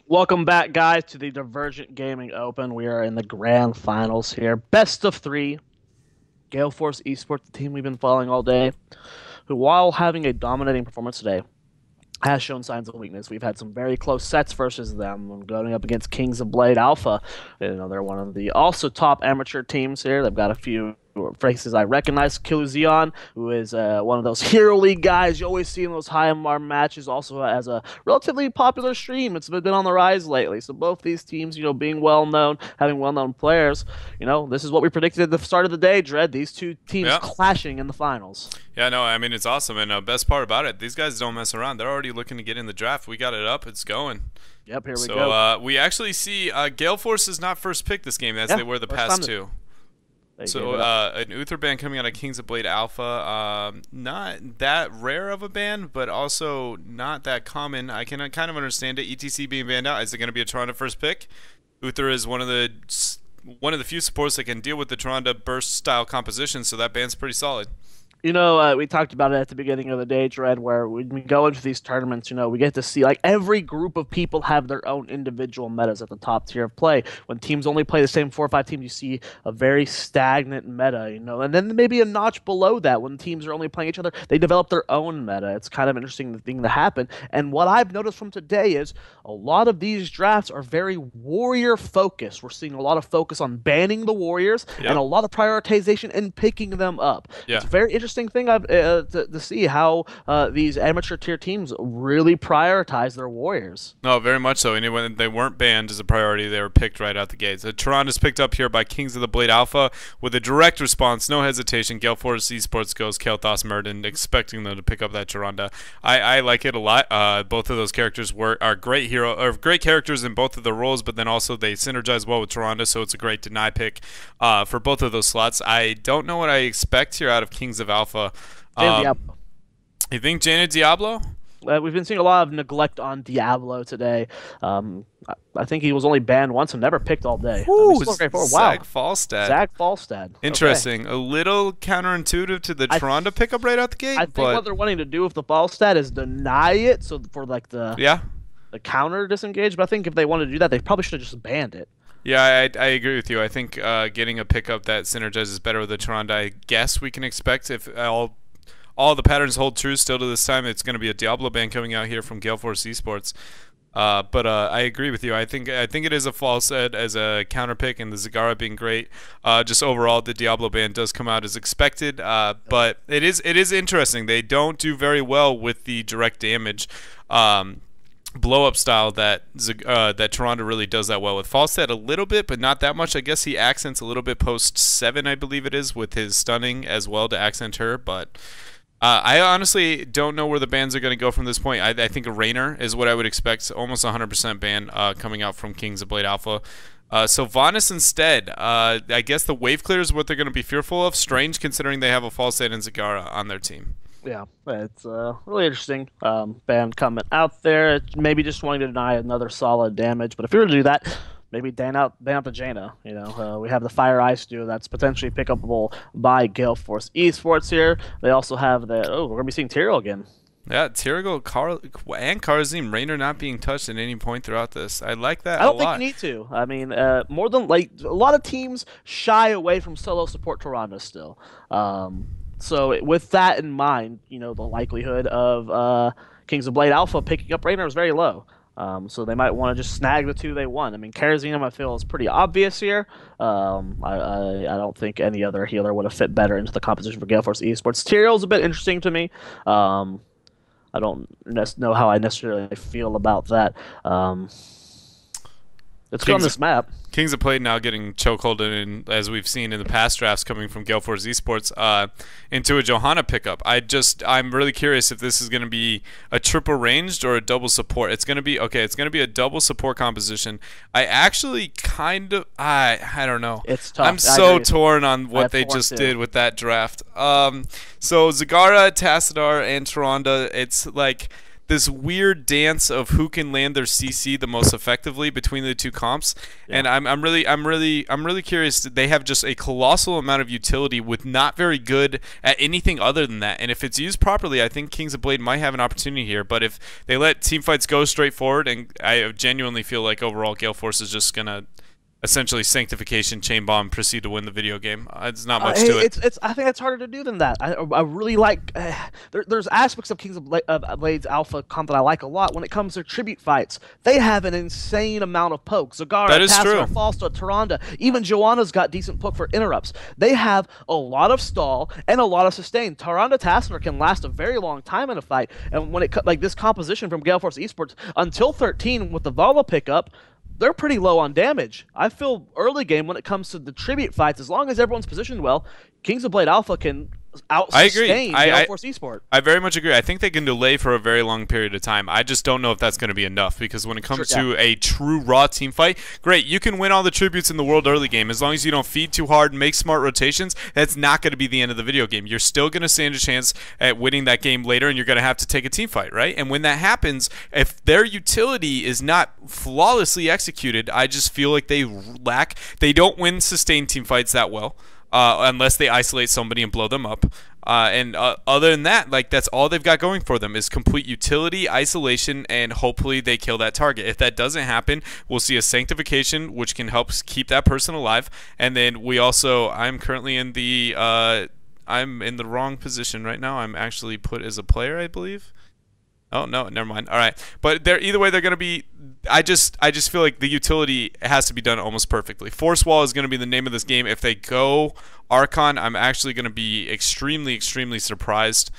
Welcome back, guys, to the Divergent Gaming Open. We are in the grand finals here. Best of three. Gale Force eSports, the team we've been following all day, who, while having a dominating performance today, has shown signs of weakness. We've had some very close sets versus them, going up against Kings of Blade Alpha. They're one of the also top amateur teams here. They've got a few faces I recognize. Kiluzion, who is one of those Hero League guys you always see in those high MR matches, also has a relatively popular stream. It's been on the rise lately. So both these teams, being well known, having well known players, this is what we predicted at the start of the day, Dread. These two teams Yeah. clashing in the finals. Yeah, no, I mean, it's awesome. And best part about it, these guys don't mess around. They're already looking to get in the draft. We got it up. It's going. Yep, here we So go. we actually see Gale Force is not first pick this game, as Yeah, they were the first past time two. they So gave it up. an Uther ban coming out of Kings of Blade Alpha. Not that rare of a ban, but also not that common. I can kind of understand it. ETC being banned out. Is it going to be a Toronto first pick? Uther is one of the few supports that can deal with the Toronto burst style composition, so that ban's pretty solid. We talked about it at the beginning of the day, Dread, where when we go into these tournaments, we get to see like every group of people have their own individual metas at the top tier of play. When teams only play the same 4 or 5 teams, you see a very stagnant meta, and then maybe a notch below that when teams are only playing each other, they develop their own meta. It's kind of interesting thing to happen. And what I've noticed from today is a lot of these drafts are very warrior focused. We're seeing a lot of focus on banning the warriors and Yep. a lot of prioritization in picking them up. It's Yeah. very interesting thing to see how these amateur tier teams really prioritize their warriors. No, very much so. And when they weren't banned as a priority, they were picked right out the gate. So Toronto's picked up here by Kings of the Blade Alpha with a direct response, no hesitation. Gale Force eSports goes Kel'Thas Murden, expecting them to pick up that Toronto. I like it a lot. Both of those characters are great characters in both of their roles, but then also they synergize well with Toronto, so it's a great deny pick for both of those slots. I don't know what I expect here out of Kings of Alpha. Diablo. You think Jaina Diablo? We've been seeing a lot of neglect on Diablo today. I think he was only banned once and never picked all day. He's still great forward. Wow. Zach Falstad. Zach Falstad. Interesting. Okay. A little counterintuitive to the I Toronto pickup right out the gate, I think but what they're wanting to do with the Falstad is deny it, so for like yeah. the counter disengage. But I think if they wanted to do that, they probably should have just banned it. Yeah, I agree with you. I think getting a pickup that synergizes better with the Toronto, I guess we can expect if all the patterns hold true still to this time, it's going to be a Diablo ban coming out here from Gale Force Esports. But I agree with you. I think it is a false set as a counter pick, and the Zagara being great. Just overall, the Diablo ban does come out as expected. But it is interesting. They don't do very well with the direct damage. Blow up style that Toronto really does that well with. Falstad a little bit, but not that much. I guess he accents a little bit post 7, I believe it is, with his stunning as well to accent her. But I honestly don't know where the bans are going to go from this point. I think a Rainer is what I would expect, almost 100% ban coming out from Kings of Blade Alpha. So Vanis instead, I guess the wave clear is what they're going to be fearful of. Strange considering they have a Falstad and Zagara on their team. Yeah, it's really interesting. Ban coming out there, maybe just wanting to deny another solid damage. But if you were to do that, maybe ban out the Jaina. We have the Fire Ice duo that's potentially pickupable by Gale Force Esports here. They also have we're gonna be seeing Tyrael again. Yeah, Tyrael, and Karzim, Rainer not being touched at any point throughout this. I like that I a don't think lot. you need to. I mean, more than like a lot of teams shy away from solo support Toronto still. So with that in mind, the likelihood of Kings of Blade Alpha picking up Raynor is very low. So they might want to just snag the two they want. I mean, Karazim, I feel, is pretty obvious here. I don't think any other healer would have fit better into the composition for Gale Force Esports. Tyrael's a bit interesting to me. I don't know how I necessarily feel about that. Let's go on this map. Kings of Blade now getting chokeholded in, as we've seen in the past drafts coming from Gale Force Esports, into a Johanna pickup. I'm really curious if this is going to be a triple ranged or a double support. It's going to be It's going to be a double support composition. I actually I don't know. It's tough. I'm so torn on what they just did with that draft. So Zagara, Tassadar, and Taronda. It's like this weird dance of who can land their CC the most effectively between the two comps. Yeah. And I'm really curious. They have just a colossal amount of utility with not very good at anything other than that. And if it's used properly, I think Kings of Blade might have an opportunity here. But if they let team fights go straight forward, and I genuinely feel like overall Gale Force is just gonna essentially sanctification, chain bomb, proceed to win the video game. It's not much to it. I think it's harder to do than that. I really like. There's aspects of Kings of Blades Alpha comp that I like a lot. When it comes to tribute fights, they have an insane amount of poke. Zagara, Tassler, Falsta, Tyrande, even Joanna's got decent poke for interrupts. They have a lot of stall and a lot of sustain. Tyrande Tassler can last a very long time in a fight, and when it like this composition from Gale Force Esports until 13 with the Vala pickup, they're pretty low on damage. I feel early game when it comes to the tribute fights, as long as everyone's positioned well, Kings of Blade Alpha can out-sustain Gale Force Esports. I very much agree. I think they can delay for a very long period of time. I just don't know if that's going to be enough, because when it comes to a true raw team fight, great, you can win all the tributes in the world early game. As long as you don't feed too hard and make smart rotations, that's not going to be the end of the video game. You're still going to stand a chance at winning that game later, and you're going to have to take a team fight, right? And when that happens, if their utility is not flawlessly executed, I just feel like they lack. They don't win sustained team fights that well. Unless they isolate somebody and blow them up. And other than that, like, that's all they've got going for them is complete utility, isolation, and hopefully they kill that target. If that doesn't happen, we'll see a sanctification, which can help keep that person alive. And then we also, I'm currently in the, I'm in the wrong position right now. I'm actually put as a player, I believe. Oh, no, never mind. All right. But either way, they're going to be... I just feel like the utility has to be done almost perfectly. Force Wall is going to be the name of this game. If they go Archon, I'm actually going to be extremely, extremely surprised.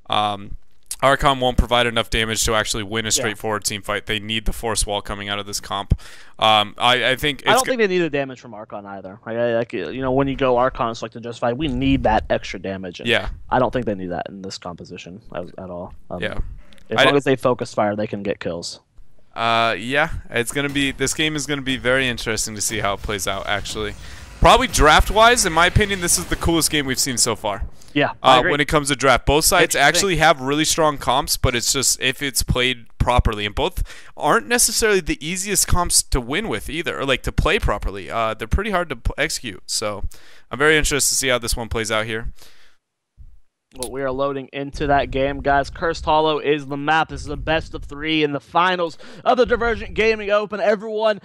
Archon won't provide enough damage to actually win a straightforward team fight. They need the Force Wall coming out of this comp. I think I don't think they need the damage from Archon either. Like, you know, when you go Archon select to Justify, we need that extra damage. And I don't think they need that in this composition at all. As long as they focus fire, they can get kills. Yeah, it's gonna be. This game is gonna be very interesting to see how it plays out. Actually, probably draft-wise, in my opinion, this is the coolest game we've seen so far. Yeah, I agree. When it comes to draft, both sides actually have really strong comps, but it's just if it's played properly, and both aren't necessarily the easiest comps to win with either, or like to play properly. They're pretty hard to execute. So, I'm very interested to see how this one plays out here. Well, we are loading into that game, guys. Cursed Hollow is the map. This is the best of 3 in the finals of the Divergent Gaming Open. Everyone,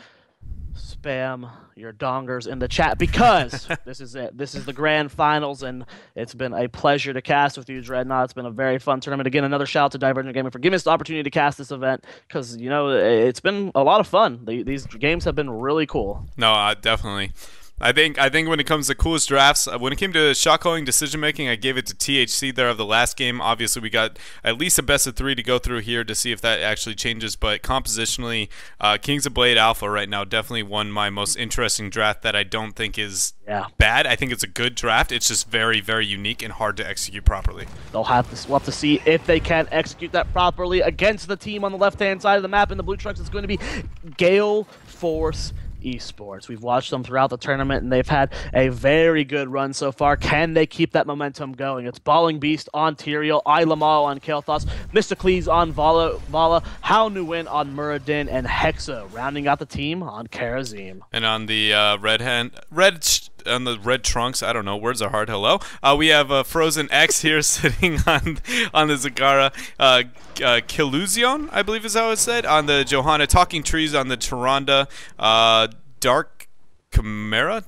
spam your dongers in the chat, because this is it. This is the grand finals, and it's been a pleasure to cast with you, Dreadnought. It's been a very fun tournament. Again, another shout out to Divergent Gaming for giving us the opportunity to cast this event, because, you know, it's been a lot of fun. These games have been really cool. No, definitely. I think when it comes to coolest drafts, when it came to shot calling, decision making, I gave it to THC there of the last game. Obviously, we got at least a best of 3 to go through here to see if that actually changes. But compositionally, Kings of Blade Alpha right now definitely won my most interesting draft that I don't think is bad. I think it's a good draft. It's just very, very unique and hard to execute properly. We'll have to see if they can execute that properly against the team on the left-hand side of the map in the blue trucks. It's going to be Gale Force Esports. We've watched them throughout the tournament, and they've had a very good run so far. Can they keep that momentum going? It's Balling Beast on Tyrael, Ilamal on Kael'thas, Mistocles on Vala, Hao Nguyen on Muradin, and Hexa rounding out the team on Karazim. And on the on the red trunks, I don't know, words are hard, hello. We have Frozen X here sitting on the Zagara. Killusion, I believe is how it's said, on the Johanna. Talking Trees on the Tyrande. Dark Chimera?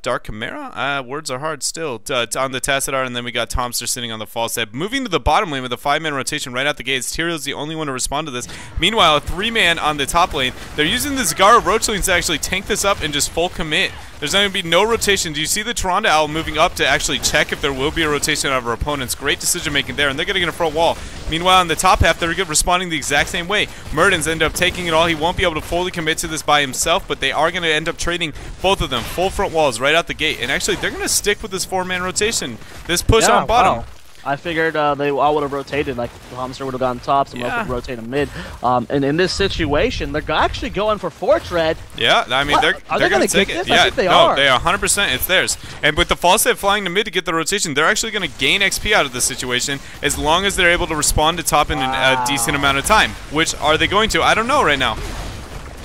Words are hard still. On the Tassadar, and then we got Tomster sitting on the false head. Moving to the bottom lane with a 5-man rotation right out the gates. Tyrael's the only one to respond to this. Meanwhile, a 3-man on the top lane. They're using the Zagara Roach lanes to actually tank this up and just full commit. There's not going to be no rotation. Do you see the Tyrande Owl moving up to actually check if there will be a rotation out of our opponents? Great decision making there, and they're getting in a front wall. Meanwhile, in the top half, they're responding the exact same way. Muradin's end up taking it all. He won't be able to fully commit to this by himself, but they are going to end up trading both of them. Full front walls right out the gate. And actually, they're going to stick with this 4-man rotation. This push on bottom. Wow. I figured they all would have rotated, like Hamster would have gone top, someone else would rotate in mid. And in this situation, they're actually going for Fort Red. Yeah, I mean, they're going to take it. Yeah, I think they are. They 100%. It's theirs. And with the false set flying to mid to get the rotation, they're actually going to gain XP out of this situation as long as they're able to respond to top in a decent amount of time. Which are they going to? I don't know right now.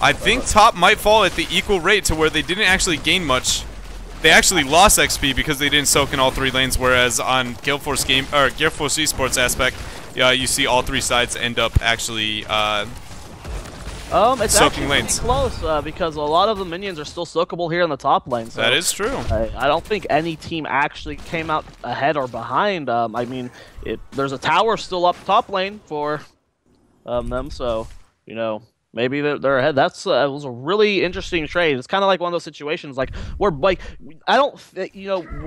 I think top might fall at the equal rate to where they didn't actually gain much. They actually lost XP because they didn't soak in all 3 lanes, whereas on Gale Force eSports aspect, you see all 3 sides end up actually it's soaking actually lanes. Close because a lot of the minions are still soakable here in the top lane. So that is true. I don't think any team actually came out ahead or behind. I mean, there's a tower still up top lane for them, so you know. Maybe they're ahead. It was a really interesting trade. It's kind of like one of those situations, like I don't,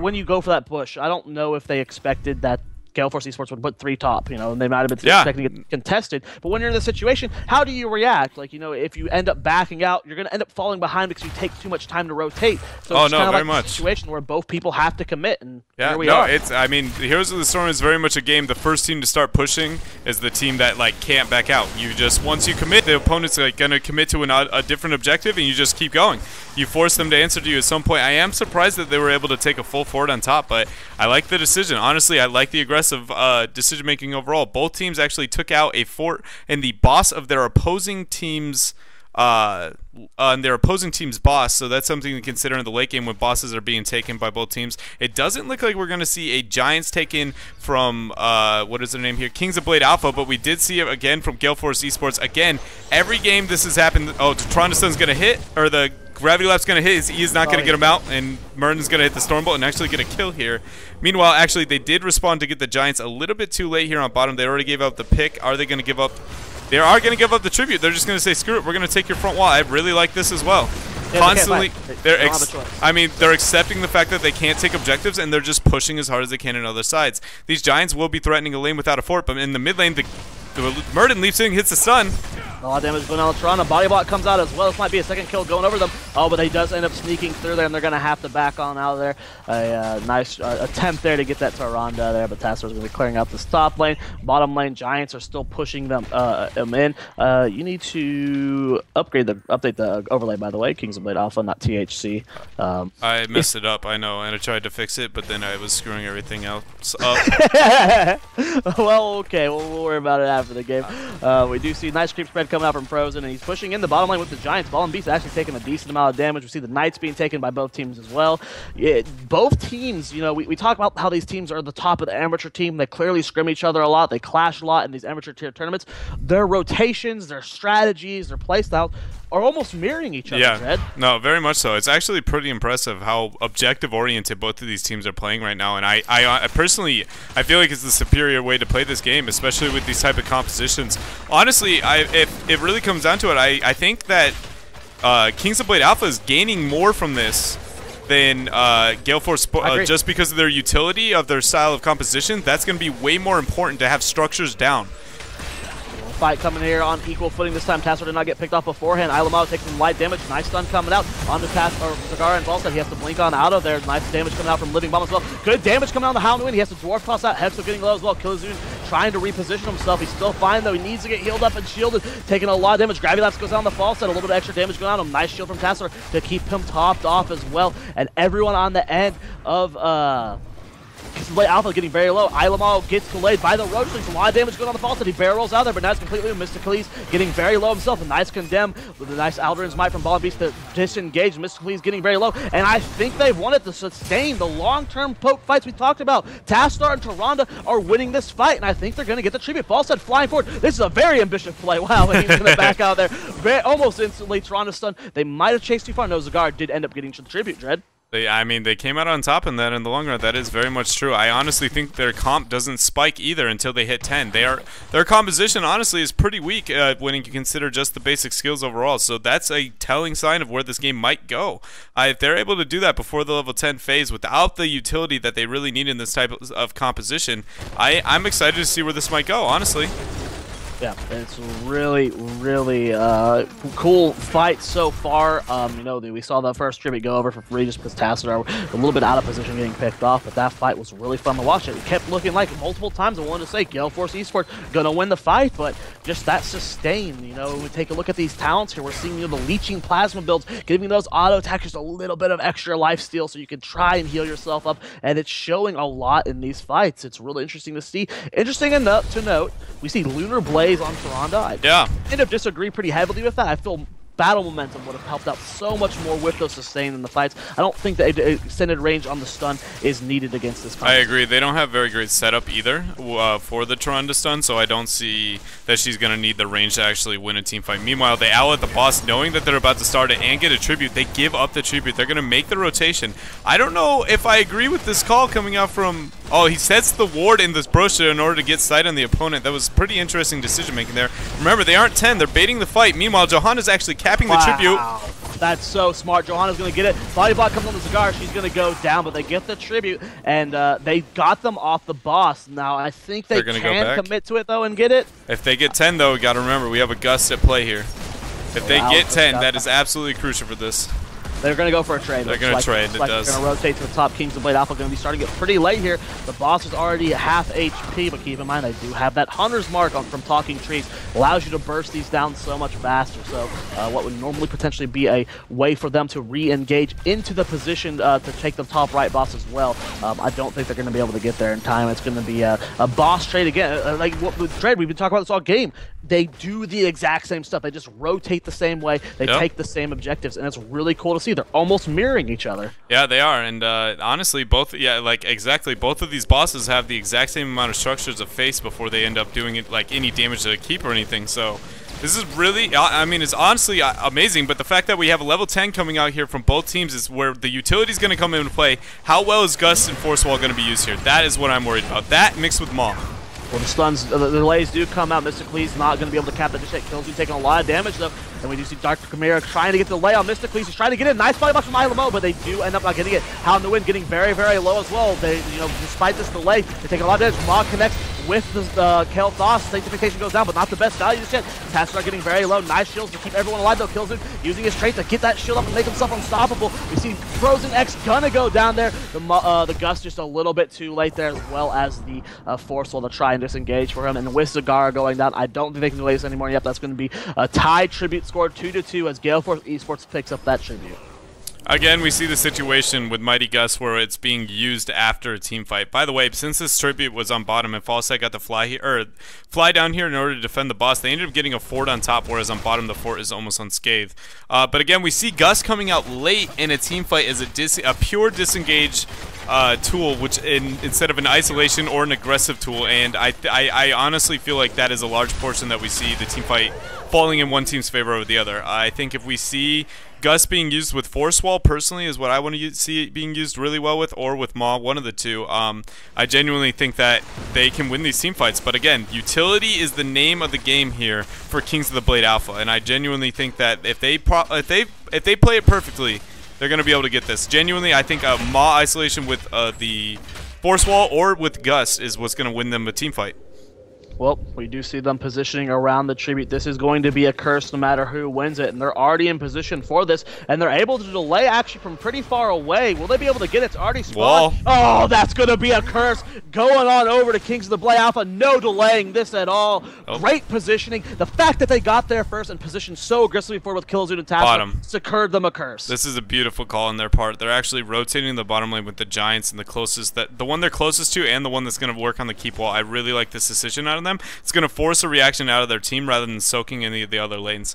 when you go for that push, I don't know if they expected that Gale Force eSports would put 3 top, and they might have been expecting it contested. But when you're in this situation, how do you react? Like, if you end up backing out, you're going to end up falling behind because you take too much time to rotate. So it's kind of like a situation where both people have to commit, and here we are. I mean, Heroes of the Storm is very much a game. The first team to start pushing is the team that can't back out. Once you commit, the opponent's going to commit to a different objective, and you just keep going. You force them to answer to you at some point. I am surprised that they were able to take a full forward on top, but I like the decision. Honestly, I like the aggressive decision-making overall. Both teams actually took out a fort and the boss of their opposing team's boss, so that's something to consider in the late game when bosses are being taken by both teams. It doesn't look like we're going to see a Giants taken from, what is their name here? Kings of Blade Alpha, but we did see it again from Gale Force eSports. Again, every game this has happened. Oh, Trondasun's going to hit, or the Gravity Lap's going to hit. His E is not going to get him out, and Merton's going to hit the Stormbolt and actually get a kill here. Meanwhile, actually, they did respond to get the Giants a little bit too late here on bottom. They already gave up the pick. Are they going to give up? They are going to give up the tribute. They're just going to say, screw it, we're going to take your front wall. I really like this as well. Yeah, Constantly, they're accepting the fact that they can't take objectives, and they're just pushing as hard as they can on other sides. These Giants will be threatening a lane without a fort, but in the mid lane, the Merton leaps in, hits the stun. A lot of damage going on with Toronto. Body block comes out as well. This might be a second kill going over them. Oh, but he does end up sneaking through there, and they're going to have to back on out of there. A nice attempt there to get that Tyrande there, but Tasser's going to be clearing out this top lane. Bottom lane, Giants are still pushing them in. You need to update the overlay, by the way. Kings of Blade Alpha, not THC. I messed it up, I know, and I tried to fix it, but then I was screwing everything else up. Well, okay, we'll worry about it after the game. We do see nice creep spread coming out from Frozen, and he's pushing in the bottom lane with the Giants. Ball and Beast actually taking a decent amount of damage. We see the Knights being taken by both teams as well. Both teams, we talk about how these teams are the top of the amateur team. They clearly scrim each other a lot. They clash a lot in these amateur tier tournaments. Their rotations, their strategies, their playstyles are almost mirroring each other, Red. No, very much so. It's actually pretty impressive how objective-oriented both of these teams are playing right now, and I personally, I feel like it's the superior way to play this game, especially with these type of compositions. Honestly, if it really comes down to it, I think that Kings of Blade Alpha is gaining more from this than Gale Force, just because of their utility of their style of composition. That's going to be way more important to have structures down. Fight coming here on equal footing this time. Tasser did not get picked off beforehand. Ilamao takes some light damage. Nice stun coming out onto Zagara and Volstead. He has to blink on out of there. Nice damage coming out from Living Bomb as well. Good damage coming out on the Hound Wind. He has to Dwarf Toss out. Hexo getting low as well. Killazune trying to reposition himself. He's still fine though. He needs to get healed up and shielded. Taking a lot of damage. Gravity Lapse goes down the Falstad. A little bit of extra damage going on him. Nice shield from Tasser to keep him topped off as well. And everyone on the end of Alpha getting very low. Ilamao gets delayed by the Roach Leaves. A lot of damage going on the Falstad. He barrel rolls out there, but now it's completely Mysticalese getting very low himself. A nice condemn with a nice Aldrin's Might from Ball and Beast to disengage. Mysticalese getting very low. And I think they've wanted to sustain the long-term poke fights we talked about. Tastar and Tyrande are winning this fight, and I think they're going to get the tribute. Falstad flying forward. This is a very ambitious play. Wow, and he's going to back out there. Almost instantly, Tyrande stun. They might have chased too far. No, Zagar did end up getting to the tribute, Dread. They came out on top in that in the long run. That is very much true. I honestly think their comp doesn't spike either until they hit 10. Their composition honestly is pretty weak when you consider just the basic skills overall. So that's a telling sign of where this game might go. If they're able to do that before the level 10 phase without the utility that they really need in this type of composition, I'm excited to see where this might go, honestly. Yeah, it's really, really cool fight so far. You know, we saw the first tribute go over for free just because Tassadar a little bit out of position getting picked off, but that fight was really fun to watch. It kept looking like multiple times I wanted to say Gale Force eSports gonna win the fight, but just that sustain. You know, when we take a look at these talents here, we're seeing, you know, the leeching plasma builds, giving those auto attackers a little bit of extra life steal so you can try and heal yourself up, and it's showing a lot in these fights. It's really interesting to see. Interesting enough to note, we see Lunar Blaze on Tyrande. I kind of disagree pretty heavily with that. I feel battle momentum would have helped out so much more with those sustain in the fights. I don't think that extended range on the stun is needed against this fight. I agree. They don't have very great setup either for the Tyrande stun, so I don't see that she's going to need the range to actually win a team fight. Meanwhile, they outlet the boss knowing that they're about to start it and get a tribute. They give up the tribute. They're going to make the rotation. I don't know if I agree with this call coming out from... Oh, he sets the ward in this brochure in order to get sight on the opponent. That was pretty interesting decision making there. Remember, they aren't 10. They're baiting the fight. Meanwhile, Johanna's actually capping the tribute. That's so smart. Johanna's going to get it. Body block comes on the cigar. She's going to go down, but they get the tribute, and they got them off the boss. Now, I think they can commit to it, though, and get it. If they get 10, though, we got to remember, we have a Gust at play here. If they get 10, that is absolutely crucial for this. They're going to go for a trade. They're going to trade, it does. They're going to rotate to the top. Kings of Blade Alpha going to be starting it pretty late here. The boss is already at half HP, but keep in mind, I do have that Hunter's Mark from Talking Trees. Allows you to burst these down so much faster. So what would normally potentially be a way for them to re-engage into the position to take the top right boss as well, I don't think they're going to be able to get there in time. It's going to be a boss trade again. Like with Dread, we've been talking about this all game. They do the exact same stuff. They just rotate the same way. They take the same objectives, and it's really cool to see. They're almost mirroring each other. Yeah, they are, and honestly, both both of these bosses have the exact same amount of structures of face before they end up doing it like any damage to a keep or anything. So this is really, I mean, it's honestly amazing. But the fact that we have a level 10 coming out here from both teams is where the utility is going to come into play. How well is Gust and Force Wall going to be used here? That is what I'm worried about. That mixed with Maw. Well, the stuns, the delays do come out. Mystically's not going to be able to cap that just yet. Kills you, taking a lot of damage, though. And we do see Dr. Chimera trying to get the delay on Mystically's. He's trying to get in. Nice body box from Ilamo, but they do end up not getting it. Hound in the Wind getting very, very low as well. They, you know, despite this delay, they take a lot of damage. Maw connects with the Kale Thos. Sanctification goes down, but not the best value just yet. Tassadar getting very low. Nice shields to keep everyone alive, though. Kills him, using his trait to get that shield up and make himself unstoppable. We see Frozen X gonna go down there. The Gust just a little bit too late there, as well as the Force Wall to try and disengage for him. And with Zagara going down, I don't think they can delay this anymore. Yep, that's going to be a tie tribute score 2-2 as Gale Force eSports picks up that tribute. Again, we see the situation with Mighty Gus where it's being used after a team fight. By the way, since this tribute was on bottom and Falsight got to fly down here in order to defend the boss, they ended up getting a fort on top, whereas on bottom the fort is almost unscathed. But again, we see Gus coming out late in a team fight as a pure disengage tool, which instead of an isolation or an aggressive tool, and I honestly feel like that is a large portion that we see the team fight falling in one team's favor over the other. I think if we see Gus being used with Force Wall, personally, is what I want to see it being used really well with, or with Maw, one of the two. I genuinely think that they can win these team fights, but again, utility is the name of the game here for Kings of the Blade Alpha, and I genuinely think that if they play it perfectly, they're going to be able to get this. Genuinely, I think a Maw isolation with the Force Wall or with Gus is what's going to win them a team fight. Well, we do see them positioning around the tribute. This is going to be a curse no matter who wins it, and they're already in position for this, and they're able to delay actually from pretty far away. Will they be able to get it? It's already spawned. Oh, that's going to be a curse. Going on over to Kings of the Blade Alpha. No delaying this at all. Great positioning. The fact that they got there first and positioned so aggressively forward with Killzoon and Tassadar secured them a curse. This is a beautiful call on their part. They're actually rotating the bottom lane with the Giants and the one they're closest to and the one that's going to work on the keep wall. I really like this decision out of them. It's going to force a reaction out of their team rather than soaking any of the other lanes.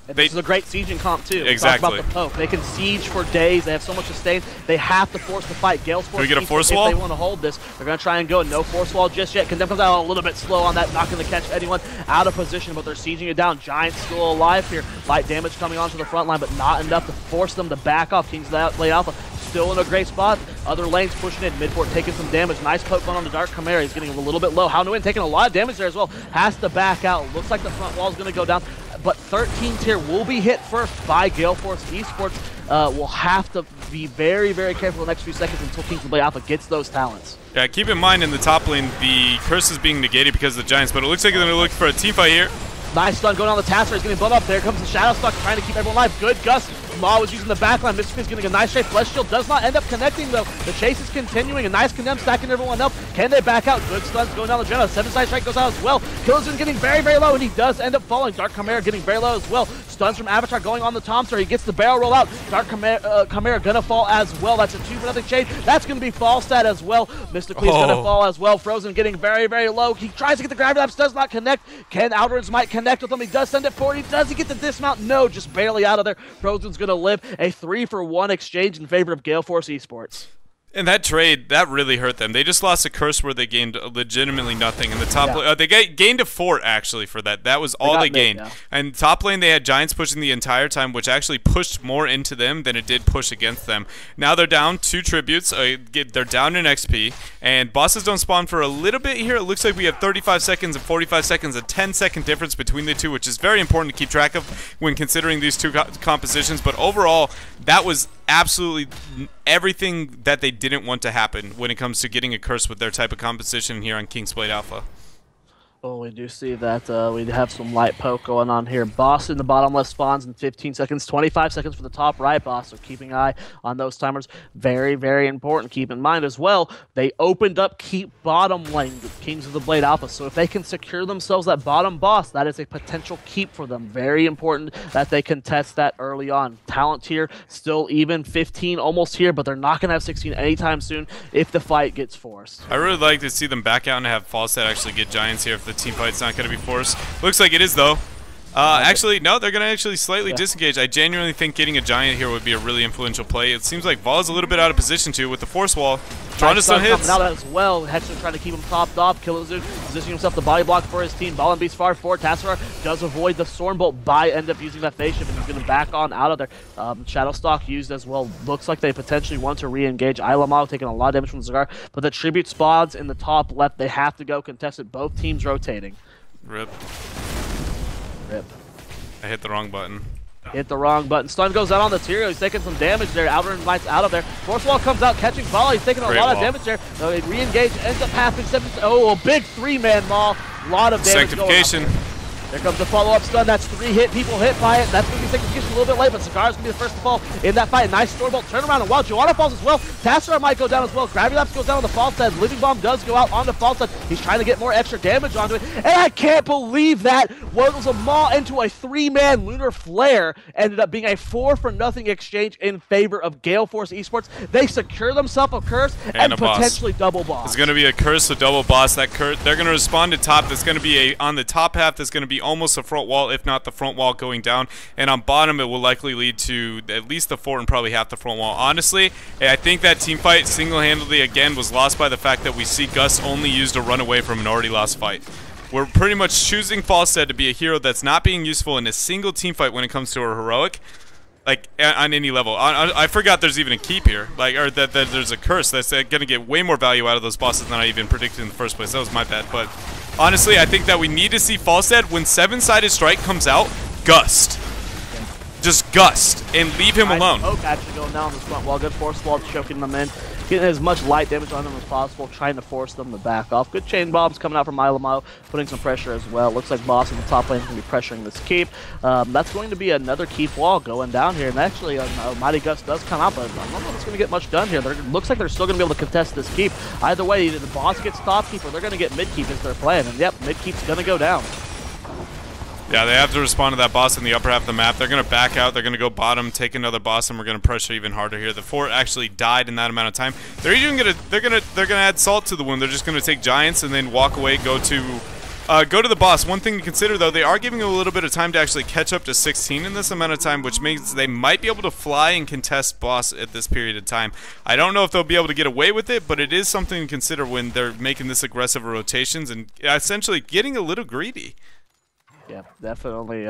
This is a great sieging comp too. Exactly. Talk about the poke. They can siege for days. They have so much sustain. They have to force the fight. Gale's force. Can we get a force wall? If they want to hold this, they're going to try and go. No force wall just yet. Condemn comes out a little bit slow on that. Not going to catch anyone out of position, but they're sieging it down. Giants still alive here. Light damage coming onto the front line, but not enough to force them to back off. Kings of the Blade Alpha still in a great spot. Other lanes pushing in. Midport taking some damage. Nice poke on the Dark Chimera. He's getting a little bit low. Hound in the Wind taking a lot of damage there as well. Has to back out. Looks like the front wall is going to go down. but 13 tier will be hit first by Gale Force eSports. We'll have to be very, very careful the next few seconds until Kings of the Blade Alpha gets those talents. Yeah, keep in mind in the top lane, the curse is being negated because of the Giants, but it looks like they're going to look for a team fight here. Nice stun going on the Tasker. He's getting blown up. There comes the Shadow Stock trying to keep everyone alive. Good Gus. Maw was using the backline. Mischief is getting a nice shape. Flesh Shield does not end up connecting though. The chase is continuing. A nice condemn stacking everyone up. Can they back out? Good stuns going down the Jenna. 7-side strike goes out as well. Killzone getting very, very low, and he does end up falling. Dark Chimera getting very low as well. Stuns from Avatar going on the Tomster. He gets the barrel roll out. Dark Chimera gonna fall as well. That's a 2-for-0 chain. That's gonna be Falstad as well. Mystically is gonna fall as well. Frozen getting very, very low. He tries to get the Gravity Lapse, does not connect. Ken Outrins might connect with him. He does send it forward. Does he get the dismount? No, just barely out of there. Frozen's gonna live. A 3-for-1 exchange in favor of Gale Force eSports. And that trade, that really hurt them. They just lost a curse where they gained legitimately nothing. In the top lane, they gained a fort, actually, for that. That was all they gained. And top lane, they had Giants pushing the entire time, which actually pushed more into them than it did push against them. Now they're down 2 tributes. They're down in XP. And bosses don't spawn for a little bit here. It looks like we have 35 seconds and 45 seconds, a 10-second difference between the two, which is very important to keep track of when considering these two compositions. But overall, that was absolutely everything that they didn't want to happen when it comes to getting a curse with their type of composition here on King's Blade Alpha. Oh, we do see that we have some light poke going on here. Boss in the bottom left spawns in 15 seconds, 25 seconds for the top right boss, so keeping an eye on those timers. Very, very important. Keep in mind as well, they opened up keep bottom lane with Kings of the Blade Alpha, so if they can secure themselves that bottom boss, that is a potential keep for them. Very important that they contest that early on. Talent tier still even, 15 almost here, but they're not going to have 16 anytime soon if the fight gets forced. I really like to see them back out and have Falstad actually get Giants here if the team fight's not going to be forced. Looks like it is, though. Actually, no, they're going to actually slightly disengage. I genuinely think getting a Giant here would be a really influential play. It seems like Vol's a little bit out of position, too, with the Force Wall. Trying to stun hits. Out as well. Hexer trying to keep him topped off. Killzone positioning himself the body block for his team. Ball and Beast far forward. Tassarar does avoid the Stormbolt by end up using that face shift, and he's going to back on out of there. Shadowstalk used as well. Looks like they potentially want to re-engage. Ilamao taking a lot of damage from the Cigar, but the tribute spawns in the top left. They have to go contest it. Both teams rotating. Rip. Rip. I hit the wrong button. Hit the wrong button. Stun goes out on the Tyrio. He's taking some damage there. Outer invites out of there. Force Wall comes out, catching Volley. He's taking a lot of damage there. So they re-engage, ends up passing 7. Oh, a big 3-man maul. A lot of damage. Sanctification. There comes the follow-up stun. That's 3 hit. People hit by it. That's going to be Sanctification a little bit late, but Cigar's going to be the first to fall in that fight. Nice Stormbolt turnaround, and wow, Joanna falls as well. Tassarar might go down as well. Gravity Lapse goes down on the Falstad. Living Bomb does go out on the Falstad. He's trying to get more extra damage onto it, and I can't believe that was a maul into a 3-man Lunar Flare. Ended up being a 4-for-0 exchange in favor of Gale Force eSports. They secure themselves a curse and potentially double boss. It's going to be a curse, a double boss. That curse, they're going to respond to top. That's going to be on the top half. That's going to be almost a front wall, if not the front wall going down, and on bottom it will likely lead to at least the fort and probably half the front wall. Honestly, I think that team fight single-handedly again was lost by the fact that we see Gus only used to run away from an already lost fight. We're pretty much choosing Falstad to be a hero that's not being useful in a single team fight when it comes to a heroic, like on any level. I forgot there's even a keep here, like, or that there's a curse that's going to get way more value out of those bosses than I even predicted in the first place. That was my bad, but honestly, I think that we need to see Falstad when 7-sided strike comes out, gust. Just gust and leave him alone. Oak actually going down this front wall. Good Force Wall choking them in. Getting as much light damage on them as possible, trying to force them to back off. Good chain bombs coming out from Ilamao, putting some pressure as well. Looks like Boss in the top lane is going to be pressuring this keep. That's going to be another keep wall going down here. And actually, Mighty Gus does come out, but I don't know if it's going to get much done here. Looks like they're still going to be able to contest this keep. Either way, either the Boss gets top keep or they're going to get mid keep as their plan. And yep, mid keep's going to go down. Yeah, they have to respond to that boss in the upper half of the map. They're going to back out. They're going to go bottom, take another boss, and we're going to pressure even harder here. The fort actually died in that amount of time. They're even going to they're going to add salt to the wound. They're just going to take Giants and then walk away, go to the boss. One thing to consider, though, they are giving a little bit of time to actually catch up to 16 in this amount of time, which means they might be able to fly and contest boss at this period of time. I don't know if they'll be able to get away with it, but it is something to consider when they're making this aggressive rotations and essentially getting a little greedy. Yeah, definitely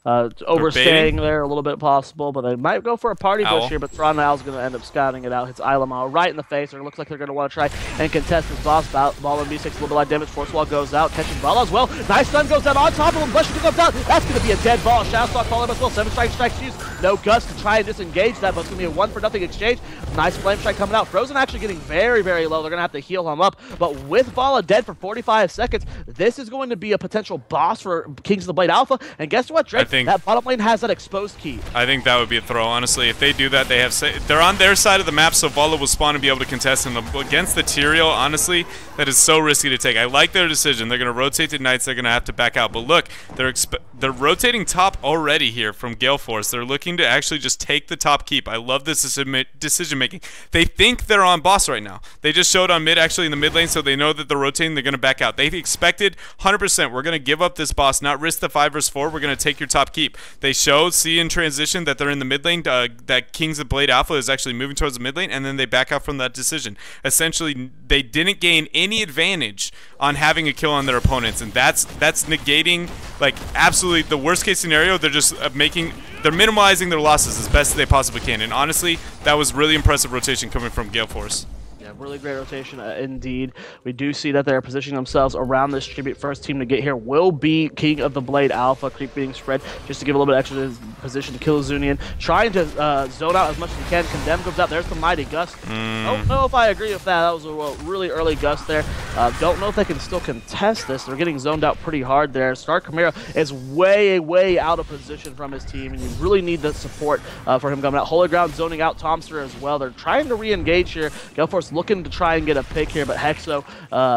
overstaying there a little bit possible, but they might go for a party bush here, but Tron Owl's going to end up scouting it out. Hits Ilamar right in the face, or it looks like they're going to want to try and contest this boss. Ball and B6, a little bit of damage. Force Wall goes out, catching Ball as well. Nice stun goes down on top of him. Blush comes out. That's going to be a dead ball. Shadowstalk followed as well. 7 strikes used. No Gust to try and disengage that, but it's going to be a 1-for-0 exchange. Nice Flame Strike coming out. Frozen actually getting very, very low. They're going to have to heal him up, but with Bala dead for 45 seconds, this is going to be a potential boss for Kings of the Blade Alpha. And guess what, Drake? That bottom lane has that exposed key. I think that would be a throw, honestly. If they do that, they're on their side of the map, so Vala will spawn and be able to contest him. Against the Tyrael, honestly, that is so risky to take. I like their decision. They're going to rotate to Knights. They're going to have to back out. But look, they're rotating top already here from Gale Force. They're looking to actually just take the top keep. I love this decision making. They think they're on boss right now. They just showed on mid, actually in the mid lane, so they know that they're rotating. They're going to back out. They've expected 100%. We're going to give up this boss, not risk the 5 versus 4. We're going to take your top keep. They see in transition that they're in the mid lane, that Kings of Blade Alpha is actually moving towards the mid lane, and then they back out from that decision. Essentially, they didn't gain any advantage on having a kill on their opponents, and that's negating, like, absolutely the worst case scenario. They're just they're minimizing their losses as best as they possibly can, and honestly, that was really impressive rotation coming from Gale Force. Really great rotation indeed. We do see that they're positioning themselves around this tribute. First team to get here will be King of the Blade Alpha. Creep being spread just to give a little bit extra position to kill Zunian. Trying to zone out as much as he can. Condemn comes out. There's the Mighty Gust. Don't know if I agree with that. That was a really early Gust there. Don't know if they can still contest this. They're getting zoned out pretty hard there. Star Chimera is way out of position from his team, and you really need the support for him coming out. Holy Ground zoning out Tomster as well. They're trying to re-engage here. Gale Force looking to try and get a pick here, but Hexo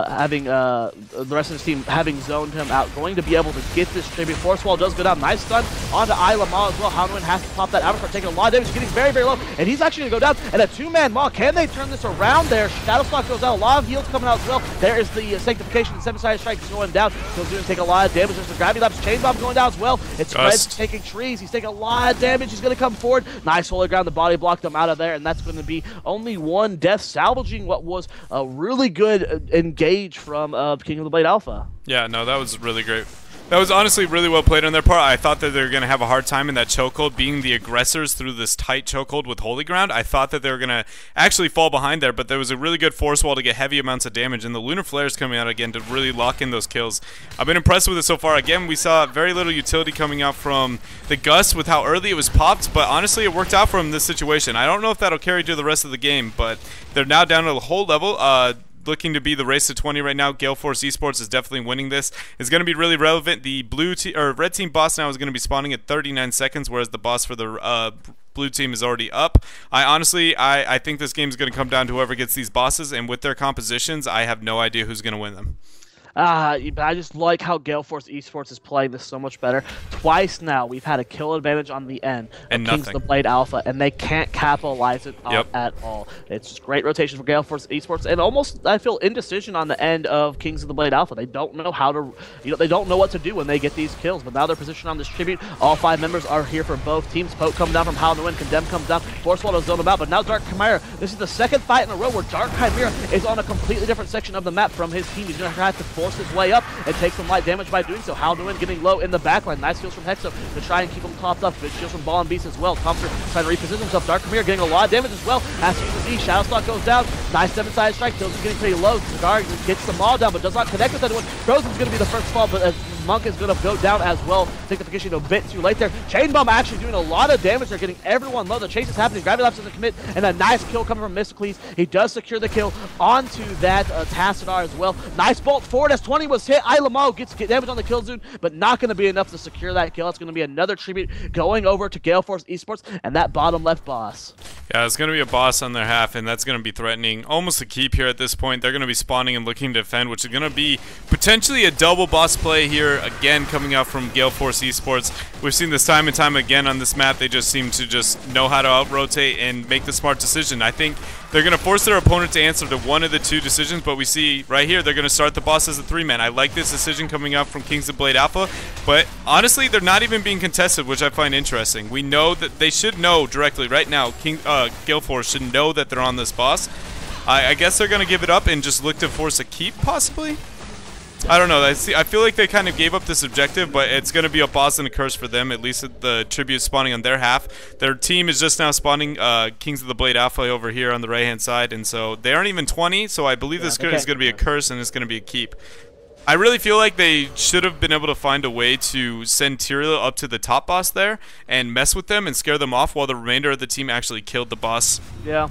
having the rest of his team having zoned him out, going to be able to get this tribute. Force Wall does go down. Nice stun onto Isla Maw as well. Howdwin has to pop that out, start taking a lot of damage, getting very low, and he's actually going to go down. And a 2-man Maw, can they turn this around there? Shadowstalk goes out, a lot of heals coming out as well. There is the Sanctification, 7-sided strike going down. He's going to take a lot of damage. There's the Gravity Lapse, Chain Bomb going down as well. It's Spread's taking trees. He's taking a lot of damage. He's going to come forward. Nice Holy Ground. The body blocked him out of there, and that's going to be only 1 death, salvaging what was a really good engage from King of the Blade Alpha. Yeah, no, that was really great. That was honestly really well played on their part. I thought that they were going to have a hard time in that chokehold, being the aggressors through this tight chokehold with Holy Ground. I thought that they were going to actually fall behind there, but there was a really good force wall to get heavy amounts of damage, and the Lunar Flares coming out again to really lock in those kills. I've been impressed with it so far. Again, we saw very little utility coming out from the Gust with how early it was popped, but honestly, it worked out for them in this situation. I don't know if that'll carry to the rest of the game, but they're now down to the whole level. Looking to be the race to 20 right now. Gale Force eSports is definitely winning this. It's going to be really relevant. The red team boss now is going to be spawning at 39 seconds, whereas the boss for the blue team is already up. I think this game is going to come down to whoever gets these bosses, and with their compositions, I have no idea who's going to win them. But I just like how Gale Force eSports is playing this so much better. Twice now we've had a kill advantage on the end of Kings of the Blade Alpha, and they can't capitalize it at all. It's just great rotation for Gale Force eSports, and almost I feel indecision on the end of Kings of the Blade Alpha. They don't know how to, they don't know what to do when they get these kills. But now they're positioned on this tribute. All 5 members are here for both teams. Poke comes down from Howl in the Wind. Condemn comes down. Force Wall to zone him out. But now Dark Chimera. This is the 2nd fight in a row where Dark Chimera is on a completely different section of the map from his team. He's going to have to force his way up and take some light damage by doing so. Howlin getting low in the backline. Nice kills from Hexo to try and keep him topped up. Good kills from Ball and Beast as well. Tomster trying to reposition himself. Dark Chimera getting a lot of damage as well. Has to use his E. Shadowstalk goes down. Nice 7-sided strike. Kills getting pretty low. Cigar gets the Maul down but does not connect with anyone. Frozen's going to be the first fall, but Monk is going to go down as well. Sanctification a bit too late there. Chain Bomb actually doing a lot of damage. They're getting everyone low. The chase is happening. Gravity Lapse doesn't commit, and a nice kill coming from Mysticles. He does secure the kill onto that Tassadar as well. Nice bolt forward as 20 was hit. Ilamo gets damage on the kill zone, but not going to be enough to secure that kill. It's going to be another tribute going over to Gale Force eSports and that bottom left boss. Yeah, it's going to be a boss on their half, and that's going to be threatening almost a keep here at this point. They're going to be spawning and looking to defend, which is going to be potentially a double boss play here again coming out from Gale Force eSports. We've seen this time and time again on this map. They just seem to just know how to out-rotate and make the smart decision. I think they're going to force their opponent to answer to one of the 2 decisions, but we see right here they're going to start the boss as a 3-man. I like this decision coming out from Kings of Blade Alpha, but honestly, they're not even being contested, which I find interesting. We know that they should know directly right now. Gale Force should know that they're on this boss. I guess they're going to give it up and just look to force a keep, possibly? I don't know. I feel like they kind of gave up this objective, but it's going to be a boss and a curse for them, at least at the tribute spawning on their half. Their team is just now spawning Kings of the Blade Alpha over here on the right-hand side, and so they aren't even 20, so I believe this is going to be a curse and it's going to be a keep. I really feel like they should have been able to find a way to send Tyrael up to the top boss there and mess with them and scare them off while the remainder of the team actually killed the boss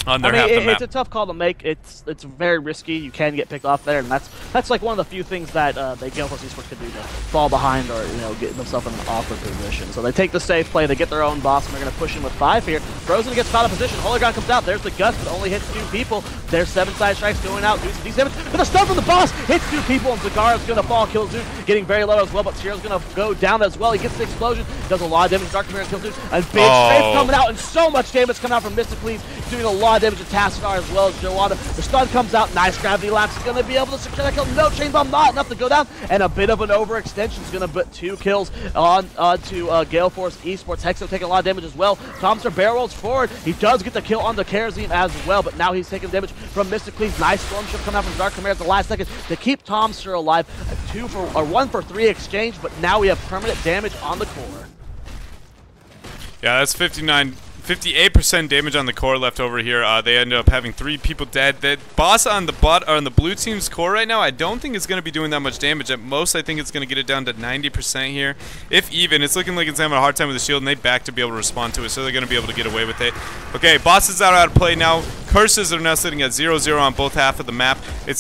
on their half the map. It's a tough call to make. It's very risky. You can get picked off there, and that's like one of the few things that they Gale Force eSports could do to fall behind or get themselves in an awkward position. So they take the safe play, they get their own boss, and they're going to push in with 5 here. Frozen gets caught in position. Holy God comes out. There's the Gust, but only hits 2 people. There's 7 side strikes going out. Doing some decent damage. But the stun from the boss hits 2 people, and Zagara's going to fall, kill Zeus, getting very low as well, but Tyrael's going to go down as well. He gets the explosion, does a lot of damage. Dark Mirror kills Zeus. A big strafe coming out, and so much damage coming out from Mysticles, doing a lot of damage to Tassadar as well as Joanna. The stun comes out, nice gravity lapse, is going to be able to secure that kill. No, Chain Bomb not enough to go down, and a bit of an overextension is going to put 2 kills on to Gale Force eSports. Hexo taking a lot of damage as well. Thompson barrel rolls forward. He does get the kill on the Kerosene as well, but now he's taking damage from Mysticles. Nice storm shift coming out from Dark Chimera at the last second to keep Thompson alive. A 1 for 3 exchange, but now we have permanent damage on the core. Yeah, that's 58% damage on the core left over here. They ended up having 3 people dead. The boss on the blue team's core right now, I don't think it's going to be doing that much damage. At most, I think it's going to get it down to 90% here. If even, it's looking like it's having a hard time with the shield, and they back to be able to respond to it, so they're going to be able to get away with it. Okay, boss is out of play now. Curses are now sitting at 0-0 on both half of the map.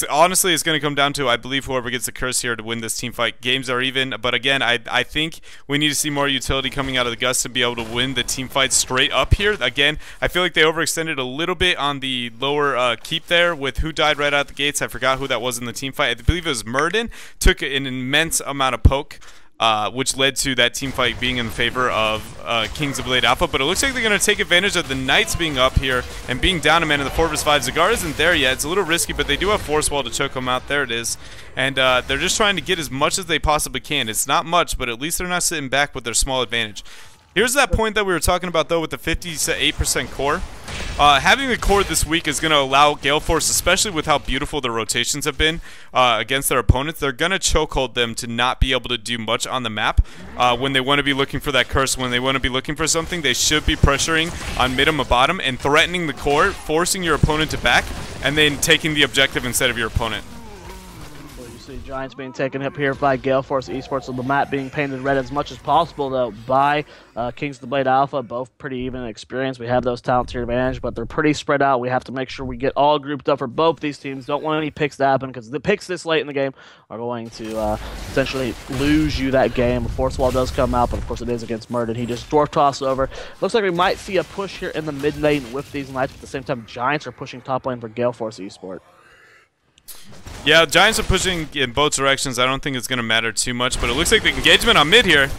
Honestly, it's going to come down to, I believe, whoever gets the curse here to win this team fight. Games are even, but again, I think we need to see more utility coming out of the Gust to be able to win the team fight straight up here. Again, I feel like they overextended a little bit on the lower keep there with who died right out the gates. I forgot who that was in the team fight. I believe it was Murden. Took an immense amount of poke, which led to that team fight being in favor of Kings of Blade Alpha. But it looks like they're going to take advantage of the Knights being up here and being down a man in the 4vs5. Zagar isn't there yet. It's a little risky, but they do have Force Wall to choke them out. There it is. And they're just trying to get as much as they possibly can. It's not much, but at least they're not sitting back with their small advantage. Here's that point that we were talking about, though, with the 58% core. Having the core this week is going to allow Gale Force, especially with how beautiful their rotations have been against their opponents, they're going to chokehold them to not be able to do much on the map. When they want to be looking for that curse, when they want to be looking for something, they should be pressuring on mid and bottom and threatening the core, forcing your opponent to back, and then taking the objective instead of your opponent. See Giants being taken up here by Gale Force eSports, and the map being painted red as much as possible, though, by Kings of the Blade Alpha. Both pretty even in experience. We have those talents here to manage, but they're pretty spread out. We have to make sure we get all grouped up for both these teams. Don't want any picks to happen, because the picks this late in the game are going to essentially lose you that game. Force Wall does come out, but of course it is against Murden. He just dwarf toss over. Looks like we might see a push here in the mid lane with these Knights, but at the same time, Giants are pushing top lane for Gale Force eSports. Yeah, Giants are pushing in both directions. I don't think it's going to matter too much, but it looks like the engagement on mid here.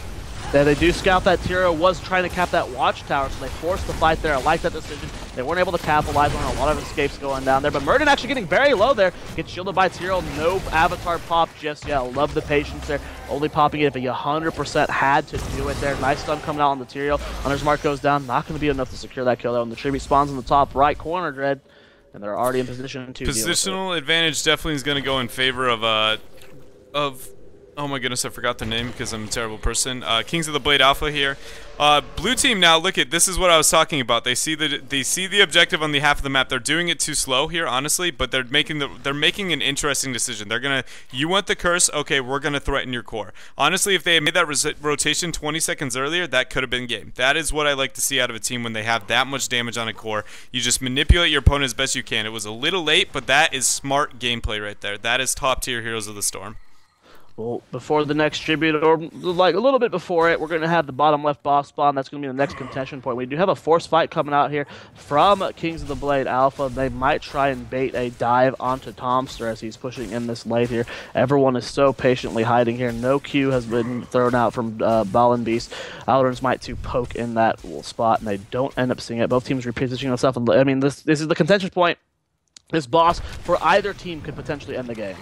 Yeah, they do scout that. Tyrael was trying to cap that watchtower, so they forced the fight there. I like that decision. They weren't able to capitalize on a lot of escapes going down there, but Murden actually getting very low there. Gets shielded by Tyrael. No avatar pop just yet. Love the patience there. Only popping it if he 100% had to do it there. Nice stun coming out on the Tyrael. Hunter's Mark goes down. Not going to be enough to secure that kill, though. And the tribute spawns in the top right corner, Dread. And they're already in position to Positional advantage definitely is going to go in favor of oh my goodness, I forgot their name because I'm a terrible person. Kings of the Blade Alpha here. Blue team now, look at, this is what I was talking about. They see the objective on the half of the map. They're doing it too slow here, honestly, but they're making an interesting decision. They're gonna, you want the curse, okay, we're gonna threaten your core. Honestly, if they had made that rotation 20 seconds earlier, that could have been game. That is what I like to see out of a team when they have that much damage on a core. You just manipulate your opponent as best you can. It was a little late, but that is smart gameplay right there. That is top tier Heroes of the Storm. Well, before the next tribute, or like a little bit before it, we're going to have the bottom left boss spawn. That's going to be the next contention point. We do have a force fight coming out here from Kings of the Blade Alpha. They might try and bait a dive onto Tomster as he's pushing in this late here. Everyone is so patiently hiding here. No Q has been thrown out from Ball and Beast. Aldrin's might to poke in that spot, and they don't end up seeing it. Both teams repositioning themselves. I mean, this is the contention point. This boss for either team could potentially end the game.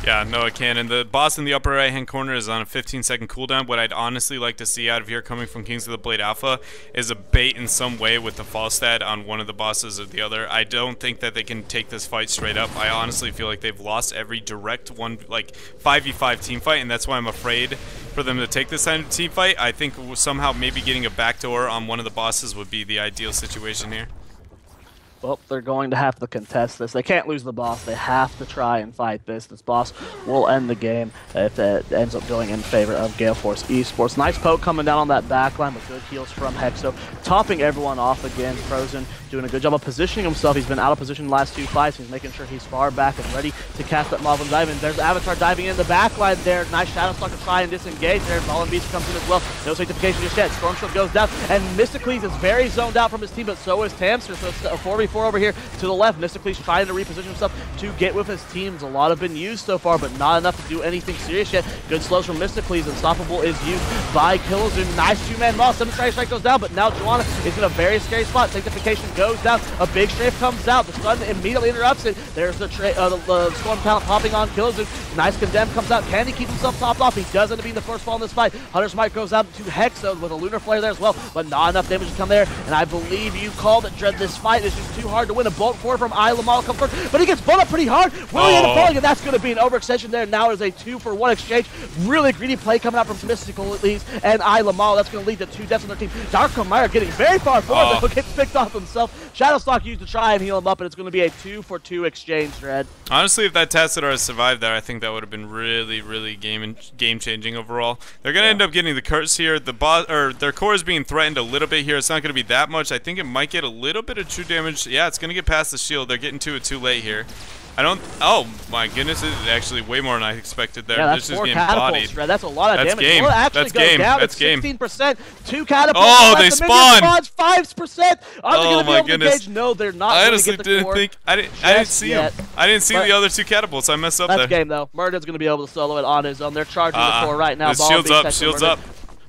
Yeah, no, it can. And the boss in the upper right-hand corner is on a 15-second cooldown. What I'd honestly like to see out of here coming from Kings of the Blade Alpha is a bait in some way with the fall stat on one of the bosses or the other. I don't think that they can take this fight straight up. I honestly feel like they've lost every direct one, like 5v5 team fight, and that's why I'm afraid for them to take this kind of team fight. I think somehow maybe getting a backdoor on one of the bosses would be the ideal situation here. Well, they're going to have to contest this. They can't lose the boss. They have to try and fight this. This boss will end the game if it ends up going in favor of Gale Force eSports. Nice poke coming down on that backline with good heals from Hexo. Topping everyone off again. Frozen doing a good job of positioning himself. He's been out of position the last 2 fights. He's making sure he's far back and ready to cast that Moblin dive. And there's Avatar diving in the backline there. Nice Shadow Stalker to try and disengage there. Fallen Beast comes in as well. No sanctification just yet. Storm Shield goes down. And Mysticles is very zoned out from his team, but so is Tamster. So it's a 4v4 over here to the left. Mysticles trying to reposition himself to get with his teams. A lot have been used so far, but not enough to do anything serious yet. Good slows from Mysticles. Unstoppable is used by Killzoon. Nice 2-man Moss. 7 strike goes down, but now Joanna is in a very scary spot. Sanctification goes down. A big strafe comes out. The stun immediately interrupts it. There's the Storm Talent popping on Killzoon. Nice Condemn comes out. Can he keep himself topped off? He does end up being the first fall in this fight. Hunter's Smite goes out to Hexo with a Lunar Flare there as well, but not enough damage to come there. And I believe you called it, Dread. This fight is just too hard to win. A bolt forward from Lamal comes first, but he gets bumped up pretty hard. Will he end up falling? And that's going to be an overextension there. Now is a 2-for-1 exchange. Really greedy play coming out from Mysticles and Lamal. That's going to lead to 2 deaths on their team. Darko Meyer getting very far forward, but gets picked off himself. Shadowstalk used to try and heal him up, and it's going to be a 2-for-2 exchange, Dread. Honestly, if that Tassadar has survived there, I think that would have been really game-changing overall. They're going to end up getting the curse here. The boss, or their core is being threatened a little bit here. It's not going to be that much. I think it might get a little bit of true damage. Yeah, it's going to get past the shield. They're getting to it too late here. I don't. Oh my goodness! It's actually way more than I expected there. Yeah, that's this 4 is catapults, Fred. That's a lot of damage. Game. That's game. That's game. 16%. 2 catapults. Oh, they spawn. 5%. Are they going to be able goodness. to engage? No, they're not. I honestly didn't think. I didn't see them. I didn't see the other 2 catapults. I messed up there. That's game though. Murder's going to be able to solo it on his own. They're charging the core right now. Shields up. Shields up.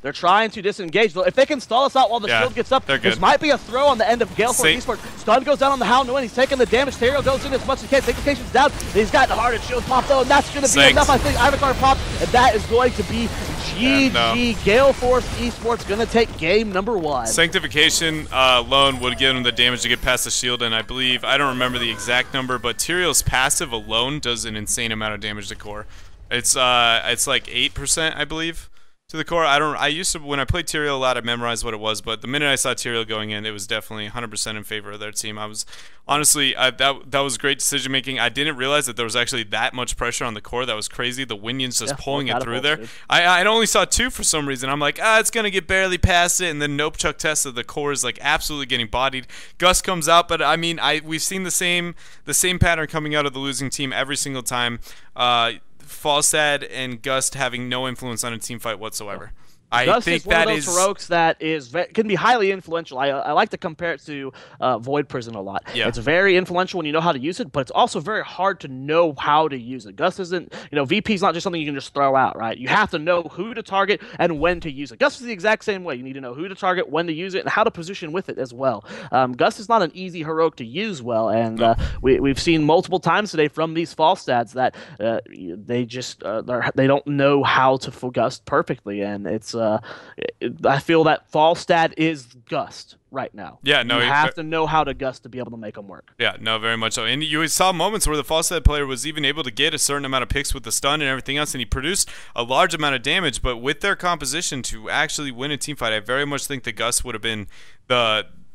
They're trying to disengage, though. If they can stall us out while the shield gets up, this might be a throw on the end of Gale Force eSports. Stun goes down on the Hound, and he's taking the damage. Terrio goes in as much as he can. Sanctification's down. He's got the heart and shield pop, though, and that's going to be enough. I think Avatar popped, and that is going to be GG. Gale Force eSports going to take game number 1. Sanctification alone would give him the damage to get past the shield, and I believe, I don't remember the exact number, but Tyrion's passive alone does an insane amount of damage to core. It's like 8%, I believe. To the core, I used to, when I played Tyrael a lot, I memorized what it was, but the minute I saw Tyrael going in, it was definitely 100% in favor of their team. I was, honestly, that was great decision making. I didn't realize that there was actually that much pressure on the core. That was crazy. The Winions just pulling it through there. I only saw 2 for some reason. I'm like, it's going to get barely past it, and then Nope Chuck tested. The core is like absolutely getting bodied. Gus comes out, but I mean, we've seen the same pattern coming out of the losing team every single time. Falstad and Gust having no influence on a team fight whatsoever. Gust is one of those heroics that can be highly influential. I like to compare it to Void Prison a lot. Yeah. It's very influential when you know how to use it, but it's also very hard to know how to use it. Gust isn't, VP is not just something you can just throw out, right? You have to know who to target and when to use it. Gust is the exact same way. You need to know who to target, when to use it, and how to position with it as well. Gust is not an easy heroic to use well, and we've seen multiple times today from these Falstads that they don't know how to full Gust perfectly, and it's I feel that Falstad is Gust right now. Yeah, no, you have to know how to Gust to be able to make them work. Yeah, no, very much so. And you saw moments where the Falstad player was even able to get a certain amount of picks with the stun and everything else, and he produced a large amount of damage. But with their composition to actually win a team fight, I very much think the Gust would have been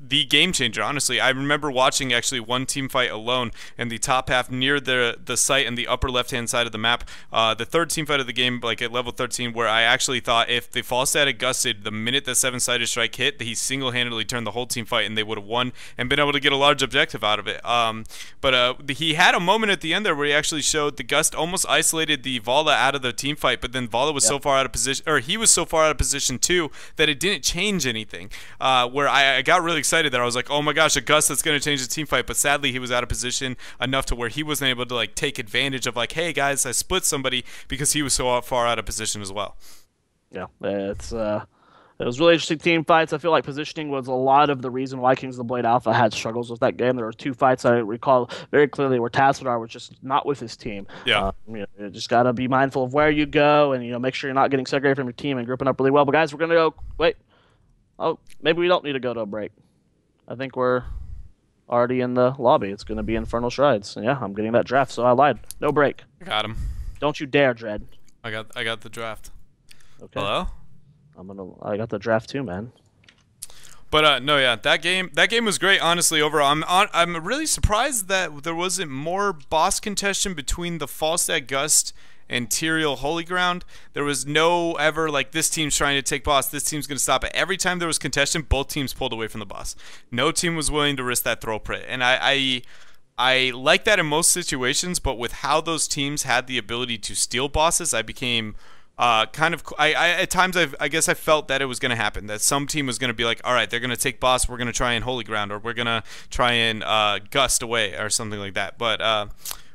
the game changer. Honestly, I remember watching actually one team fight alone in the top half near the site in the upper left hand side of the map, the third team fight of the game, like at level 13, where I actually thought if the Falstad had gusted the minute the 7-sided strike hit, he single-handedly turned the whole team fight and they would have won and been able to get a large objective out of it. But he had a moment at the end there where he actually showed the Gust almost isolated the Vala out of the team fight, but then Vala was so far out of position, or he was so far out of position too, that it didn't change anything. Where I got really excited there. I was like, oh my gosh, a Gust that's going to change the team fight, but sadly he was out of position enough to where he wasn't able to like take advantage of like, hey guys, I split somebody, because he was so far out of position as well. Yeah, it's It was really interesting team fights. I feel like positioning was a lot of the reason why Kings of the Blade Alpha had struggles with that game. There were two fights I recall very clearly where Tassadar was just not with his team. Yeah, You just got to be mindful of where you go and, make sure you're not getting segregated from your team and grouping up really well. But, guys, we're going to go. Wait. Oh, maybe we don't need to go to a break. I think we're already in the lobby. It's going to be Infernal Shrines. Yeah, I'm getting that draft, so I lied. No break. I got him. Don't you dare, Dread. I got the draft. Okay. Hello? I got the draft too, man. But no, yeah, that game was great. Honestly, overall, I'm really surprised that there wasn't more boss contention between the Falstad Gust and Tyrael Holy Ground. There was no ever like this team's trying to take boss, this team's gonna stop it. Every time there was contention, both teams pulled away from the boss. No team was willing to risk that throw prit, and I like that in most situations. But with how those teams had the ability to steal bosses, I became kind of at times I guess I felt that it was going to happen, that some team was going to be like, all right, they're going to take boss, we're going to try and Holy Ground, or we're going to try and gust away or something like that. But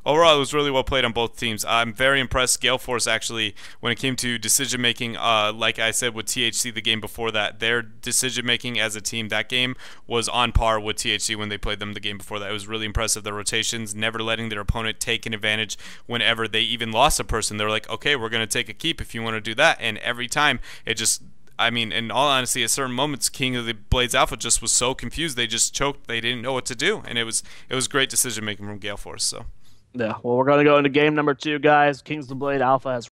overall, it was really well played on both teams. I'm very impressed. Gale Force, actually, when it came to decision making, like I said with THC the game before that, their decision making as a team that game was on par with THC when they played them the game before that. It was really impressive. Their rotations, never letting their opponent take an advantage whenever they even lost a person. They were like, okay, we're going to take a keep if you want to do that. And every time it just, I mean, in all honesty, at certain moments, King of the Blades Alpha just was so confused. They just choked. They didn't know what to do. And it was great decision making from Gale Force. So. Yeah, well, we're going to go into game number 2, guys. Kings of the Blade Alpha has